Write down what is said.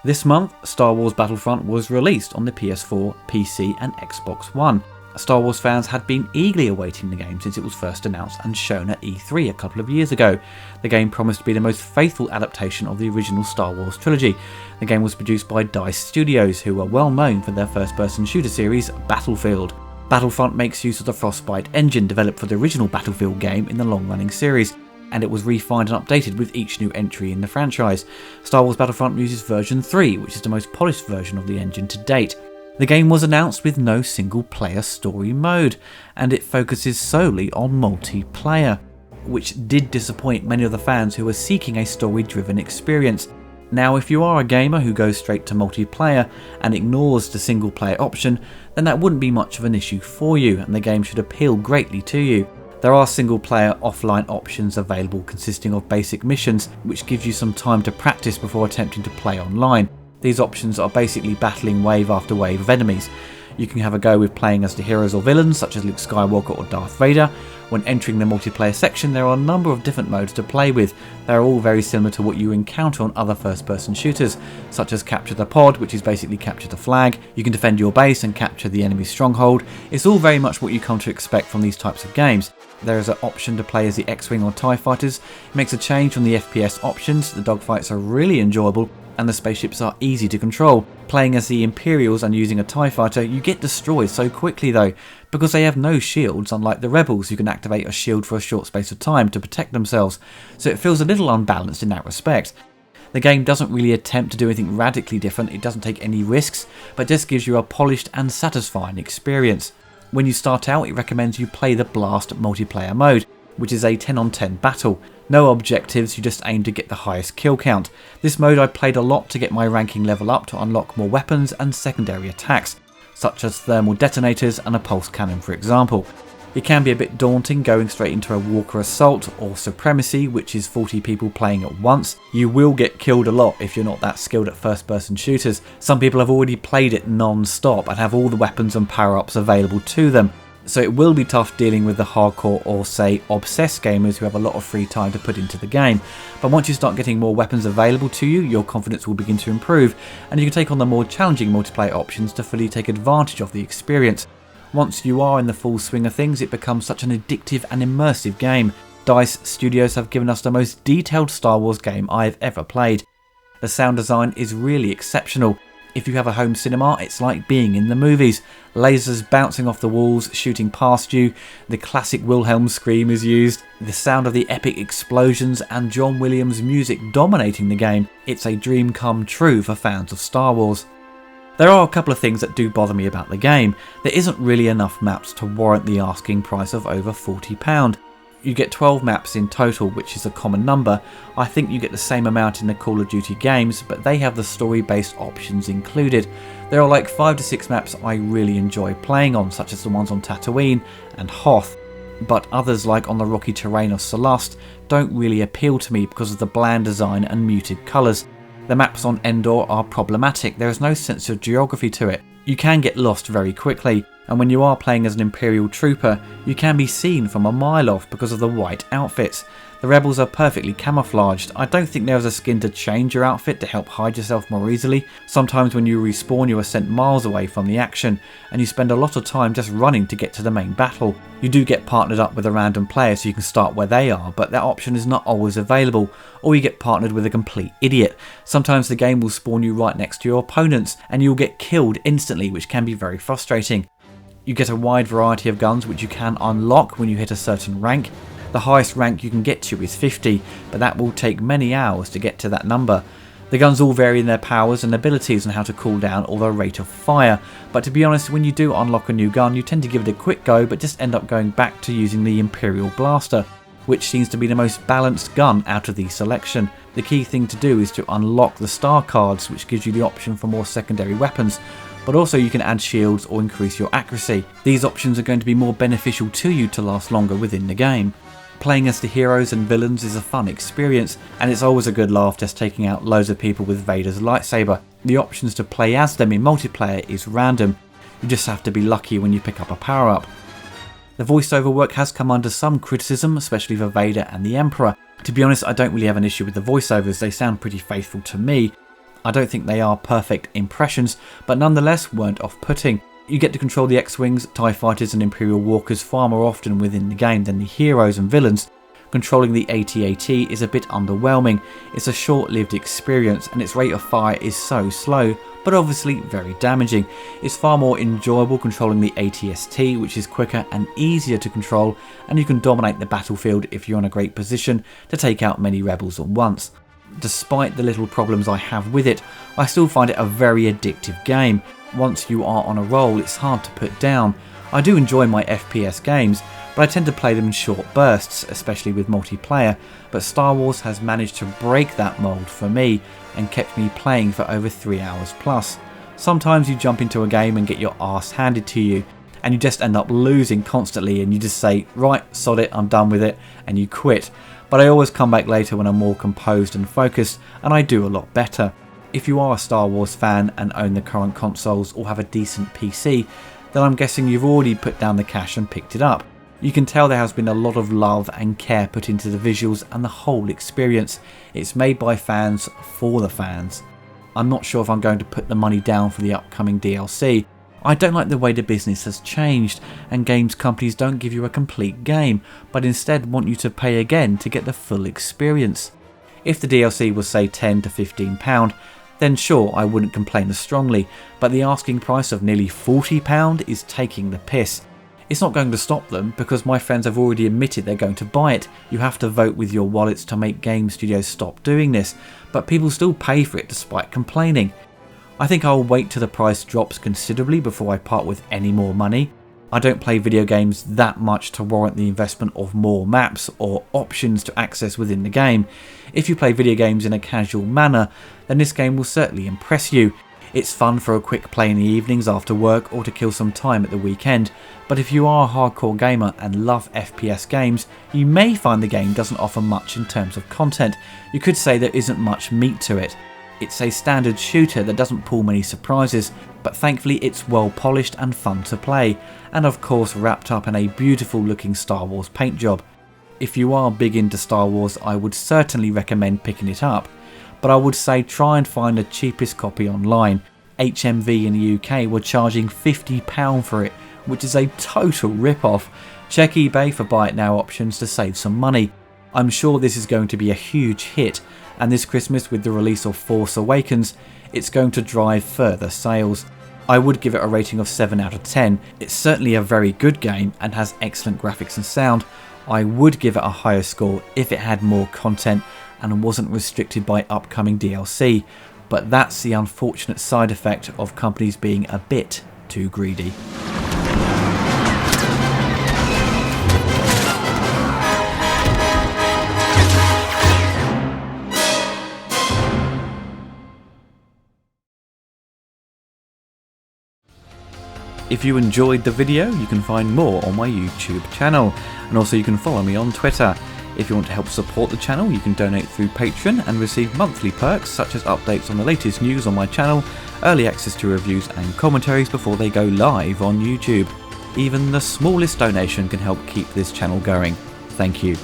This month, Star Wars Battlefront was released on the PS4, PC and Xbox One. Star Wars fans had been eagerly awaiting the game since it was first announced and shown at E3 a couple of years ago. The game promised to be the most faithful adaptation of the original Star Wars trilogy. The game was produced by DICE Studios, who are well known for their first-person shooter series, Battlefield. Battlefront makes use of the Frostbite engine developed for the original Battlefield game in the long-running series, and it was refined and updated with each new entry in the franchise. Star Wars Battlefront uses version 3, which is the most polished version of the engine to date. The game was announced with no single-player story mode, and it focuses solely on multiplayer, which did disappoint many of the fans who were seeking a story-driven experience. Now, if you are a gamer who goes straight to multiplayer and ignores the single-player option, then that wouldn't be much of an issue for you, and the game should appeal greatly to you. There are single-player offline options available consisting of basic missions, which gives you some time to practice before attempting to play online. These options are basically battling wave after wave of enemies. You can have a go with playing as the heroes or villains such as Luke Skywalker or Darth Vader. When entering the multiplayer section, there are a number of different modes to play with. They are all very similar to what you encounter on other first-person shooters, such as Capture the Pod, which is basically capture the flag. You can defend your base and capture the enemy's stronghold. It's all very much what you come to expect from these types of games. There is an option to play as the X-Wing or TIE fighters. It makes a change from the FPS options. The dogfights are really enjoyable, and the spaceships are easy to control. Playing as the Imperials and using a TIE fighter, you get destroyed so quickly though, because they have no shields, unlike the Rebels who can activate a shield for a short space of time to protect themselves, so it feels a little unbalanced in that respect. The game doesn't really attempt to do anything radically different, it doesn't take any risks, but just gives you a polished and satisfying experience. When you start out, it recommends you play the Blast multiplayer mode, which is a 10-on-10 battle. No objectives, you just aim to get the highest kill count. This mode I played a lot to get my ranking level up to unlock more weapons and secondary attacks, such as thermal detonators and a pulse cannon for example. It can be a bit daunting going straight into a Walker Assault or Supremacy, which is 40 people playing at once. You will get killed a lot if you're not that skilled at first person shooters. Some people have already played it non-stop and have all the weapons and power-ups available to them. So it will be tough dealing with the hardcore or say obsessed gamers who have a lot of free time to put into the game. But once you start getting more weapons available to you, your confidence will begin to improve, and you can take on the more challenging multiplayer options to fully take advantage of the experience. Once you are in the full swing of things, it becomes such an addictive and immersive game. DICE Studios have given us the most detailed Star Wars game I have ever played. The sound design is really exceptional. If you have a home cinema, it's like being in the movies. Lasers bouncing off the walls, shooting past you, the classic Wilhelm scream is used, the sound of the epic explosions and John Williams' music dominating the game. It's a dream come true for fans of Star Wars. There are a couple of things that do bother me about the game. There isn't really enough maps to warrant the asking price of over £40. You get 12 maps in total, which is a common number. I think you get the same amount in the Call of Duty games, but they have the story-based options included. There are like 5 to 6 maps I really enjoy playing on, such as the ones on Tatooine and Hoth, but others like on the rocky terrain of Selast don't really appeal to me because of the bland design and muted colours. The maps on Endor are problematic, there is no sense of geography to it. You can get lost very quickly, and when you are playing as an Imperial trooper, you can be seen from a mile off because of the white outfits. The rebels are perfectly camouflaged. I don't think there is a skin to change your outfit to help hide yourself more easily. Sometimes when you respawn you are sent miles away from the action, and you spend a lot of time just running to get to the main battle. You do get partnered up with a random player so you can start where they are, but that option is not always available, or you get partnered with a complete idiot. Sometimes the game will spawn you right next to your opponents, and you'll get killed instantly, which can be very frustrating. You get a wide variety of guns which you can unlock when you hit a certain rank. The highest rank you can get to is 50, but that will take many hours to get to that number. The guns all vary in their powers and abilities and how to cool down or the rate of fire, but to be honest, when you do unlock a new gun you tend to give it a quick go but just end up going back to using the Imperial Blaster, which seems to be the most balanced gun out of the selection. The key thing to do is to unlock the star cards, which gives you the option for more secondary weapons, but also you can add shields or increase your accuracy. These options are going to be more beneficial to you to last longer within the game. Playing as the heroes and villains is a fun experience, and it's always a good laugh just taking out loads of people with Vader's lightsaber. The options to play as them in multiplayer is random, you just have to be lucky when you pick up a power up. The voiceover work has come under some criticism, especially for Vader and the Emperor. To be honest, I don't really have an issue with the voiceovers, they sound pretty faithful to me. I don't think they are perfect impressions, but nonetheless weren't off-putting. You get to control the X-Wings, TIE Fighters and Imperial Walkers far more often within the game than the heroes and villains. Controlling the AT-AT is a bit underwhelming. It's a short-lived experience and its rate of fire is so slow, but obviously very damaging. It's far more enjoyable controlling the AT-ST, which is quicker and easier to control, and you can dominate the battlefield if you're in a great position to take out many rebels at once. Despite the little problems I have with it, I still find it a very addictive game. Once you are on a roll, it's hard to put down. I do enjoy my FPS games, but I tend to play them in short bursts, especially with multiplayer, but Star Wars has managed to break that mould for me and kept me playing for over 3 hours plus. Sometimes you jump into a game and get your arse handed to you, and you just end up losing constantly and you just say, right, sod it, I'm done with it, and you quit. But I always come back later when I'm more composed and focused, and I do a lot better. If you are a Star Wars fan and own the current consoles or have a decent PC, then I'm guessing you've already put down the cash and picked it up. You can tell there has been a lot of love and care put into the visuals and the whole experience. It's made by fans for the fans. I'm not sure if I'm going to put the money down for the upcoming DLC. I don't like the way the business has changed, and games companies don't give you a complete game, but instead want you to pay again to get the full experience. If the DLC was say £10 to £15, then sure, I wouldn't complain as strongly, but the asking price of nearly £40 is taking the piss. It's not going to stop them because my friends have already admitted they're going to buy it. You have to vote with your wallets to make game studios stop doing this, but people still pay for it despite complaining. I think I'll wait till the price drops considerably before I part with any more money. I don't play video games that much to warrant the investment of more maps or options to access within the game. If you play video games in a casual manner, then this game will certainly impress you. It's fun for a quick play in the evenings after work or to kill some time at the weekend, but if you are a hardcore gamer and love FPS games, you may find the game doesn't offer much in terms of content. You could say there isn't much meat to it. It's a standard shooter that doesn't pull many surprises, but thankfully it's well polished and fun to play, and of course wrapped up in a beautiful looking Star Wars paint job. If you are big into Star Wars, I would certainly recommend picking it up, but I would say try and find the cheapest copy online. HMV in the UK were charging £50 for it, which is a total rip-off. Check eBay for buy it now options to save some money. I'm sure this is going to be a huge hit, and this Christmas with the release of Force Awakens, it's going to drive further sales. I would give it a rating of 7 out of 10. It's certainly a very good game and has excellent graphics and sound. I would give it a higher score if it had more content and wasn't restricted by upcoming DLC, but that's the unfortunate side effect of companies being a bit too greedy. If you enjoyed the video, you can find more on my YouTube channel, and also you can follow me on Twitter. If you want to help support the channel, you can donate through Patreon and receive monthly perks such as updates on the latest news on my channel, early access to reviews and commentaries before they go live on YouTube. Even the smallest donation can help keep this channel going. Thank you.